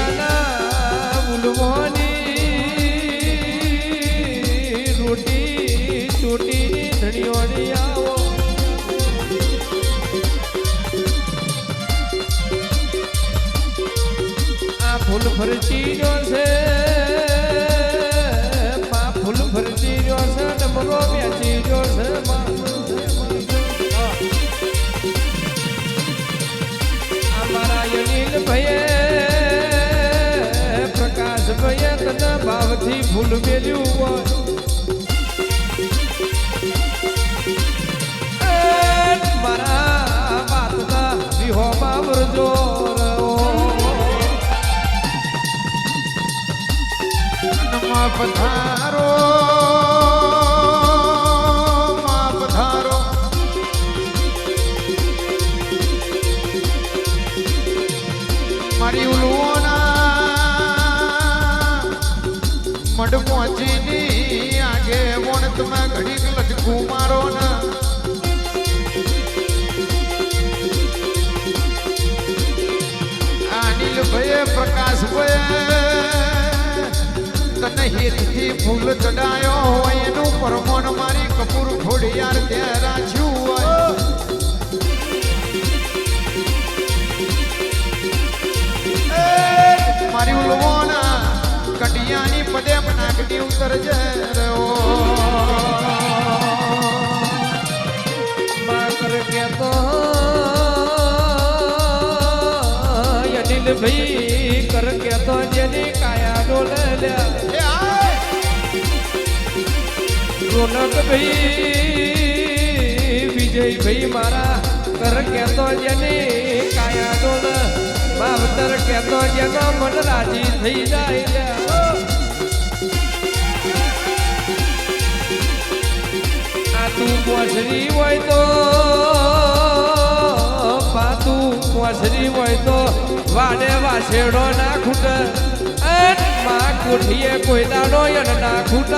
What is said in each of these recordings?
દરિયાના ઉલવાની રોટી ચોટીની ધણીઓની આવો આ ફૂલ ફરચી રહ્યો છે ફૂલ ફરચી રહ્યો છે ડમરો બેચી રહ્યો છે અમારા અનિલ ભાઈએ પ્રકાશ ભાઈએ તને ભાવથી ફૂલ મેલ્યું હોય મારા વાતના વિહોમાં વરજો પધારો પધારો મારી ઉલવાના મઢ પહોંચીની આગે વણ તમે ઘડીક લટકું મારો ને અનિલ ભાઈ પ્રકાશ ભાઈ તને હિતથી ફૂલ ચડાયો હોય એનું પરમોણ મારી કપૂર ખોડિયાર ત્યાં રાખ્યું હોય મારી ઉલવાના કટિયાની પદે નાકડી ઉતર રહ્યો માકર કેતો અનિલ ભાઈ કર કેતો જેની કાયા ડોલે રોનક ભાઈ વિજય ભાઈ મારા કર કેતો જેની કાયા ડોલ માવતર કેતો જેનો મન રાજી થઈ જાય આ તું પોસરી હોય તો પાતું પોસરી હોય તો વાડે વાસેડો ના ખૂટ માં કોઠીએ કોઈ દાડો યન ના ખૂટ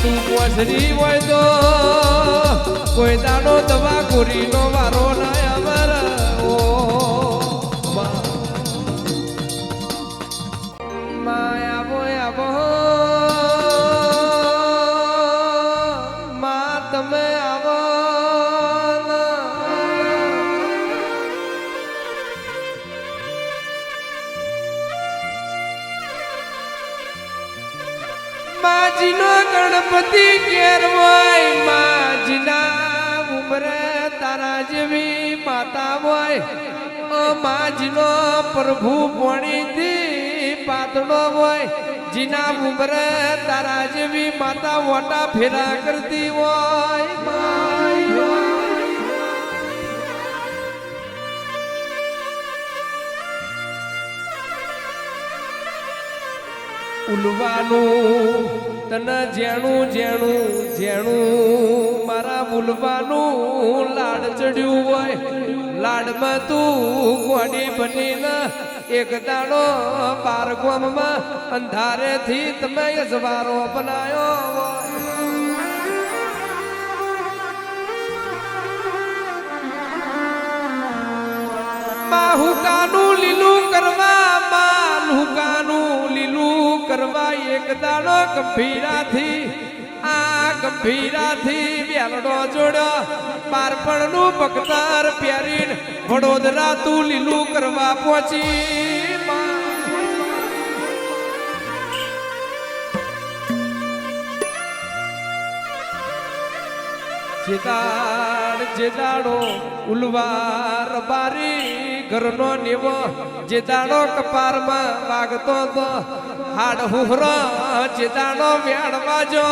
તું પોસરી હોય તો કોઈ દાડો દવા ગોરીનો વારો ના અમર ઓ માયા બોયા બહો મા તમે આવો માજીનો ગણપતિ ઘેર હોય માજીના ઉમરે તારા જેવી માતા હોય ઓ માજીનો પ્રભુ પોણીથી પાતળો હોય જીના ઉમરે તારા જેવી માતા વોટા ફેરા કરતી હોય ઉલવાનું તને જેણું જેણું જેણું મારા ઉલવાનું લાડ ચડ્યું હોય લાડમાં તું ગોડી બનીને એક દાડો બાર ગામમાં અંધારેથી તમે યજવારો બનાયો હુકાનું લીલું કરવા હુકાનું લીલું કરવા એક દાડો ગંભીરાથી આ ગંભીરાથી બેલડો જોડ્યો પારપણનું બખ્તર પહેરીને વડોદરા તું લીલું કરવા પહોંચી જેદાડો ઉલવાર બારી ઘરનો નેવો જેદાડો કપારમાં વાગતો તો હાડ હુહરો જેદાડો વ્યાડવા જો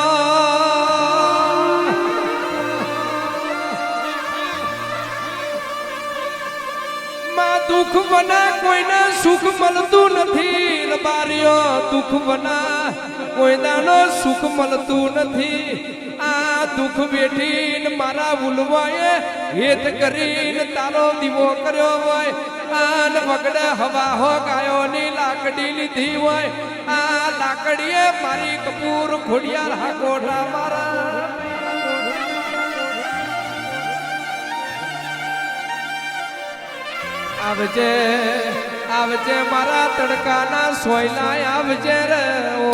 માં દુઃખ બના કોઈને સુખ મળતું નથી બારીઓ દુઃખ બના કોઈ દાનો સુખ મળતું નથી આ દુઃખ વેઠીને મારા ઉલવાએ હેત કરીને તારો દીવો કર્યો હોય આન વગડે હવા હો ગાયોની લાકડી લીધી હોય આ લાકડીએ મારી કપૂર ખોડિયાર હાકોટા મારા આવજે આવજે મારા તડકાના સોયલા આવજે રે ઓ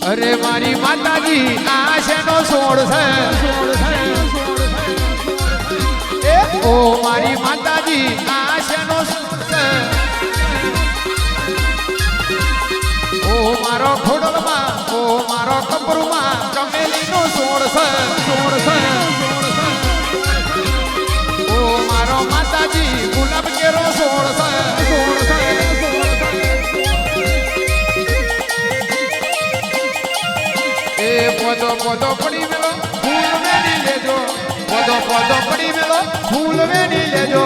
અરે મારી માતાજી આ શેનો સોળ છે ઓ મારી માતાજી આ શેનો સોળ છે ઓ મારો ખોડલમાં ઓ મારો કપરુમાં ચમેલીનો સોળ છે ઓ મારો માતાજી ગુલાબ કેરો સોળ છે પોદો પોદો પડી મેલો ફૂલ વેડી લેજો પોદો પોદો પડી મેલો ફૂલ વેડી લેજો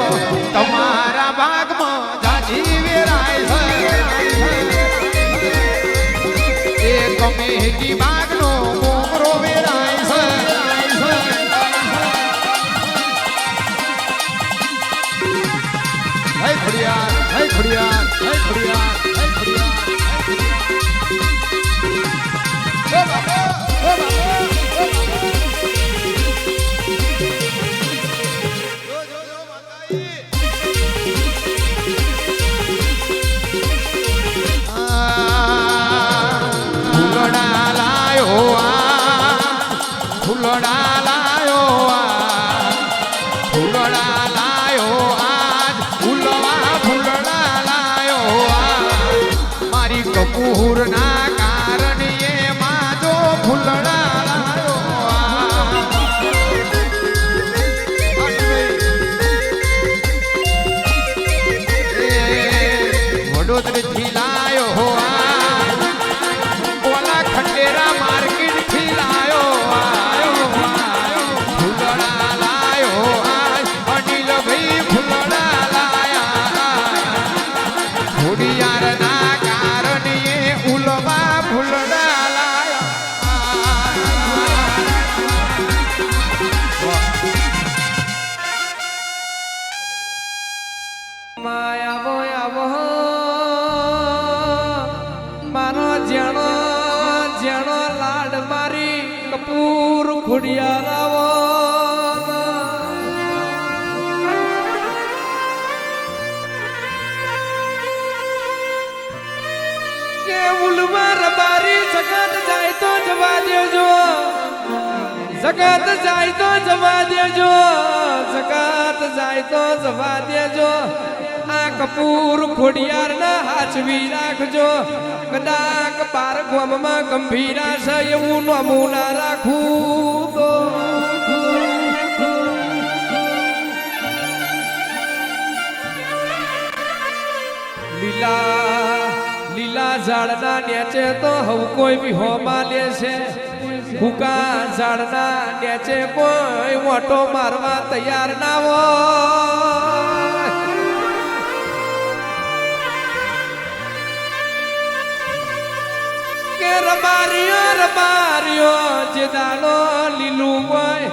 તમારા બાગમાં જાજી વેરાય છે એ કમેટી બાગનો મોગરો વેરાય છે હે ખડિયાર હે ખડિયાર હે ખડિયાર હે ખડિયાર કપૂરના કારણે માજો ફૂલડા લાયો વડોદરીથી લાયો ઓલા ખંડેરા માર્કેટ થી લાયો ફૂલડા લાયો અનિલ ભાઈ ફૂલડા લાયા ખોડિયાર ના ઉલવા ફૂલડા માયાવો આવો મારો જેણો જેણો લાડ મારી કપૂર ખોડિયાર આવો રબારી જગત જાય તો જવા દેજો જગત જાય તો જવા દેજો જગત જાય તો જવા દેજો આ કપૂર ખોડિયાર ના હાચવી રાખજો કદાચ બાર ગામમાં ગંભીરા છે એવું નોમું ના રાખું લીલા ઝાડના નીચે તો હવ કોઈ બી હોમાં લે છે ભૂકા ઝાડના નીચે કોઈ મોટો મારવા તૈયાર ના હોય કે રબારીઓ જે દાનો લીલું હોય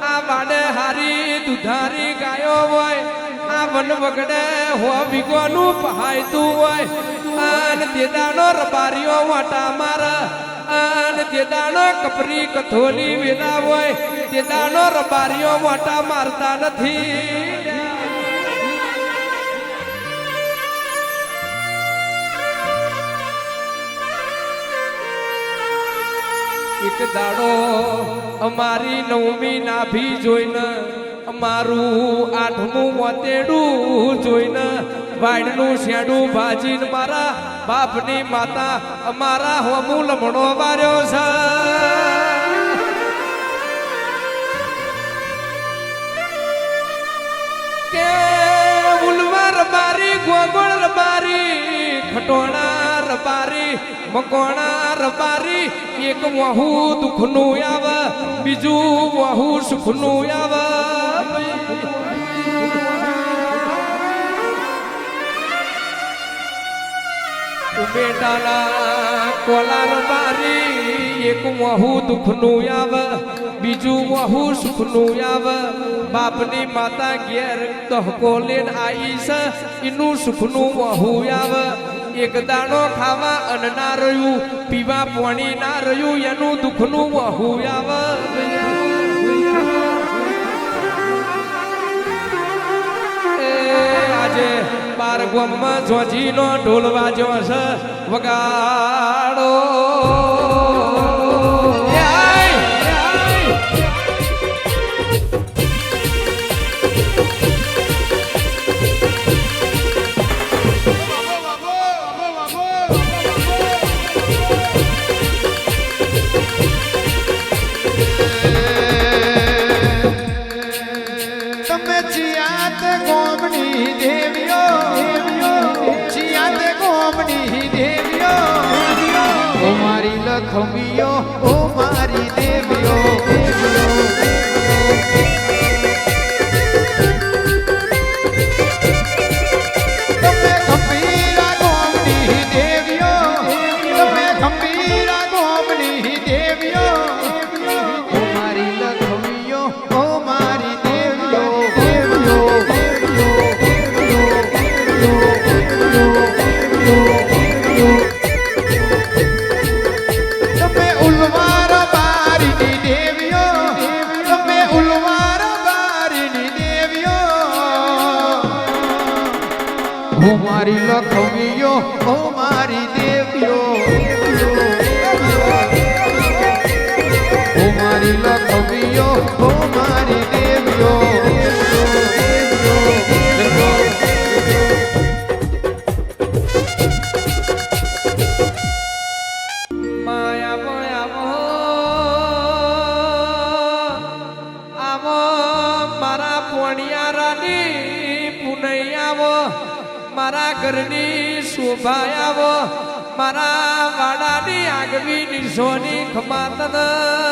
આ વાડે હારી દુધારી ગાયો હોય આ વન વગડે હો વિગોનું પહાયતું હોય આન દેદાનો રબારીઓ વાટા મારા આન દેદાનો કપરી કથોલી વેલા હોય દેદાનો રબારીઓ વાટા મારતા નથી એક દાડો અમારી નવમી નાભી જોઈને અમારું આઠમું મોતેડું જોઈને વાડનું શેડું ભાજીને મારા બાપની માતા અમારા હોમું લમણો વાર્યો છે કે ઉલવા રબારી ગોગોળ રબારી ખટોણા રબારી મકોણા રબારી એક વહુ દુઃખનું આવે બીજું વહુ સુખનું આવે બેટાના કોલાર બારી એક વહુ દુઃખનું આવે બીજું વહુ સુખનું આવે બાપની માતા ઘેર દહકો લેન આવી છે એનું સુખનું વહુ આવે એક દાણો ખાવા અન્ન ના રહ્યું પીવા પાણી ના રહ્યું એનું દુઃખનું વહુ આવે આજે બાર ગામમાં જોજીનો ઢોલ વાજ્યો છે વગાડો તમે ચિયાત ગોમની દેવીઓ ચિયાત ગોમની દેવીઓ ઓ મારી લખમીઓ ઓ મારી દેવીઓ તમે ગંભીરા ગોમની દેવીઓ તમે ગંભીરા ગોમની દેવીઓ ઓ મારી લખમીઓ ઓ મારી દેવીઓ તમે ઉલવાર બારીની દેવીઓ તમે ઉલવાર બારીની દેવીઓ ઓ મારી લખમીઓ ઓ મારી દેવીઓ ઓ મારી લખમીઓ ઓ મારી દેવીઓ મારા પોણિયારાની પુનઈ આવો મારા ઘરની શોભા આવો મારા વાડાની આગવી નિશોની ખમાતન